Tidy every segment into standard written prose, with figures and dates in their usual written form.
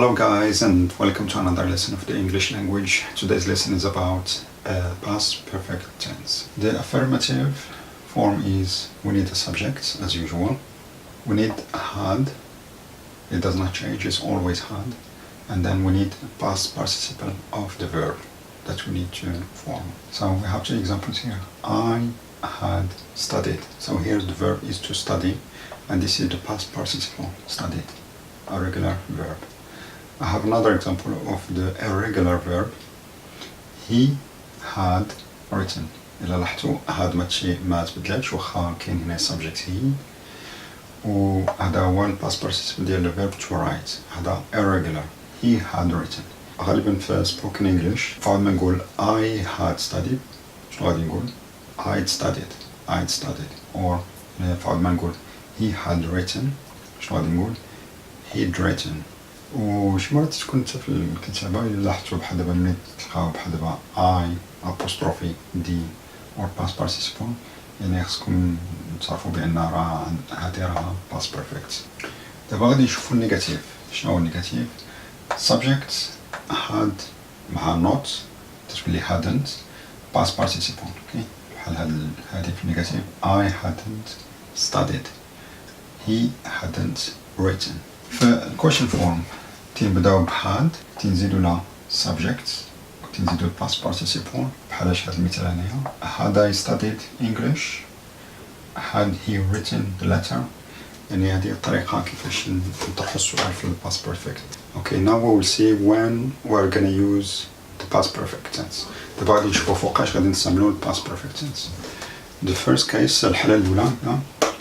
Hello guys, and welcome to another lesson of the English language. Today's lesson is about past perfect tense. The affirmative form is we need a subject as usual. We need had, it does not change, it's always had. And then we need a past participle of the verb that we need to form. So we have two examples here. I had studied. So here the verb is to study, and this is the past participle, studied, a regular verb. I have another example of the irregular verb. He had written. إلا لاحظتوا had ما تبدلتش واخا كاين هنا subject he، وهذا هو ال past participle ديال the verb to write. هذا irregular. He had written. غالبا في spoken English فعاد ما نقول I had studied شنو غادي نقول؟ I'd studied. or فعاد ما نقول he had written شنو غادي نقول؟ he'd written. وشي مرات تكون في الكتابة إلا لاحظتوا بحال دابا ملي تلقاو بحال دابا I apostrophe D or past participle، يعني خصكم تعرفوا بأن راه هادي راه past perfect. دابا غادي نشوفوا النيجاتيف. شنو هو النيجاتيف؟ subject had مع not تتولي hadn't past participle. اوكي بحال هادي في النيجاتيف I hadn't studied، he hadn't written. في question form تنبداو بحاد تنزيدو لا subject وتنزيدو past participle بحال هاد المثال هنايا. had I studied English، had he written the letter. يعني هذه الطريقة كيفاش نطرحو السؤال في past perfect. Okay, now we will see when we're gonna use the past perfect tense. دابا غادي نشوفو فوقاش غادي نستعملو past perfect tense. The first case الحالة الأولى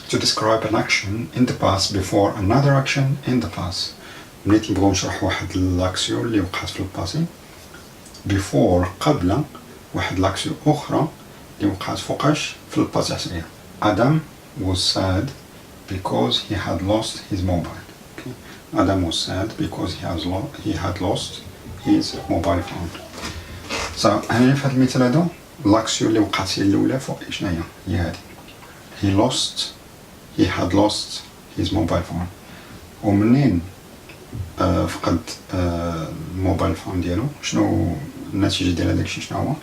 to describe an action in the past before another action in the past. ملي تنبغيو نشرح واحد لاكسيون اللي وقعت في الباسي before قبل واحد لاكسيون أخرى اللي وقعت فوقاش في الباسي حسنية. Adam was sad because he had lost his mobile. Okay. Adam was sad because he had lost his mobile phone. So هنا في هاد المثال هذا لاكسيون اللي وقعت هي الأولى فوق شناهي؟ هي هادي. He had lost his mobile phone. ومنين فقد الموبايل فون ديالو شنو النتيجة ديال هذاك الشيء شنو هو؟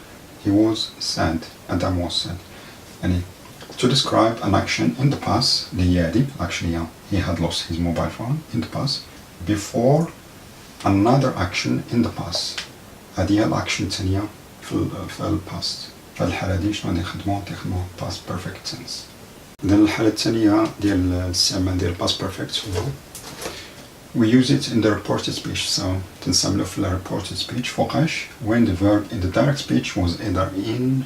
He was sad. Adam was sad. يعني to describe an action in the past اللي هي هادي actually he had lost his mobile phone in the past before another action in the past. هادي هي الأكشن الثانية في الباست. في الحالة دي شنو غادي نخدمو past perfect tense. إذن الحالة الثانية ديال الاستعمال ديال past perfect هو we use it in the reported speech. So تنستعملو في reported speech فوقاش when the verb in the direct speech was either in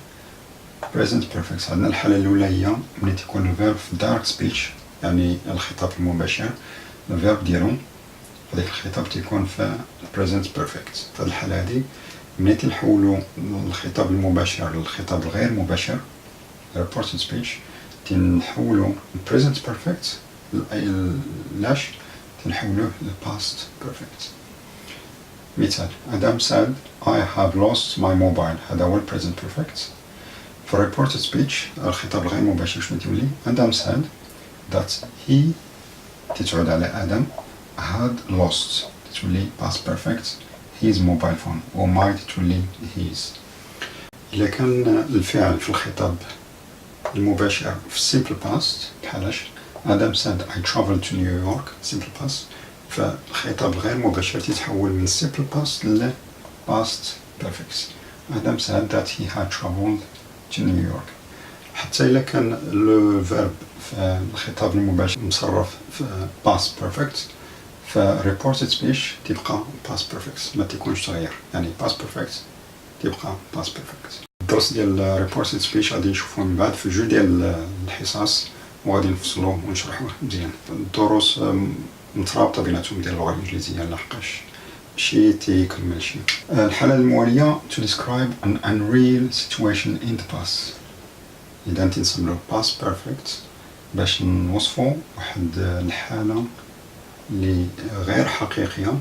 present perfect. عندنا الحالة الأولى هي ملي تكون الفيرب في direct speech يعني الخطاب المباشر الفيرب ديالو هذاك الخطاب تيكون في present perfect. في الحالة هذه ملي تنحولو الخطاب المباشر للخطاب الغير مباشر reported speech تنحولو present perfect لاش تنحولوه past perfect. مثال Adam said I have lost my mobile. هذا هو present perfect. في reported speech الخطاب الغير مباشر شنو تولي؟ Adam said that he تتعود على Adam had lost تولي past perfect his mobile phone و might تولي his. إذا كان الفعل في الخطاب المباشر في simple past بحالاش Adam said I traveled to New York simple past. فالخطاب الغير مباشر تتحول من simple past ل past perfect. Adam said that he had traveled to New York. حتى إلا كان الverb في الخطاب المباشر مصرف في past perfect ف reported speech تبقى past perfect ما تكونش تغير. يعني past perfect تبقى past perfect. الدرس ديال reported speech غادي نشوفوه من بعد في جوج ديال الحصص وغادي نفصلوه ونشرحوه مزيان. الدروس مترابطة بيناتهم ديال اللغة الإنجليزية لحقاش شي تيكمل شي. الحالة الموالية to describe an unreal situation in the past. إذا تنسملو past perfect باش نوصفو واحد الحالة اللي غير حقيقية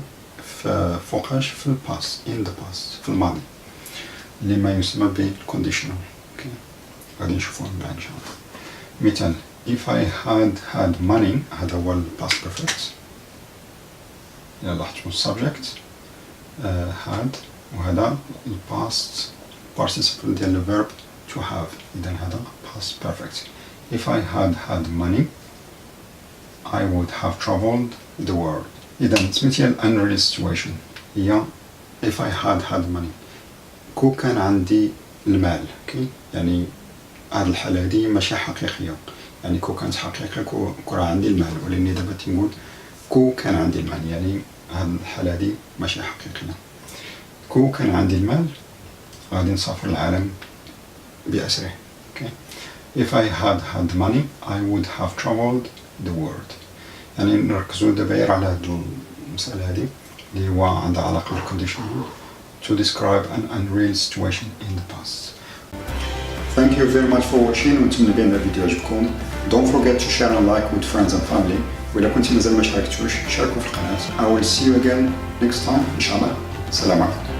فوقاش في الباست in the past في الماضي اللي ما يسمى بالconditional. okay. غادي نشوفوه من بعد إن شاء الله. مثال if I had money هذا هو past perfect. إلا لاحظتوا subject had، وهذا past participle ديال the verb to have، إذا هذا past perfect. If I had money I would have traveled the world. إذا سميتها unreal situation هي if I had money. كو كان عندي المال، يعني هذه الحالة هذه ماشي حقيقية، يعني كو كانت حقيقة كو راه عندي المال، ولكن دابا تنقول كو كان عندي المال، يعني هذه الحالة هذه ماشي حقيقية. كو كان عندي المال غادي نسافر العالم بأسره. If I had money I would have traveled the world. يعني نركزوا دابا على هذه المسألة هذه اللي هو عندها علاقة بالcondition to describe an unreal situation in the past. Thank you very much for watching. ونتمنى بأن الفيديو عجبكم. Don't forget to share and like with friends and family. وإذا كنتي مازال ما شاركتوش شاركوا في القناة. I will see you again next time إن شاء الله. السلام عليكم.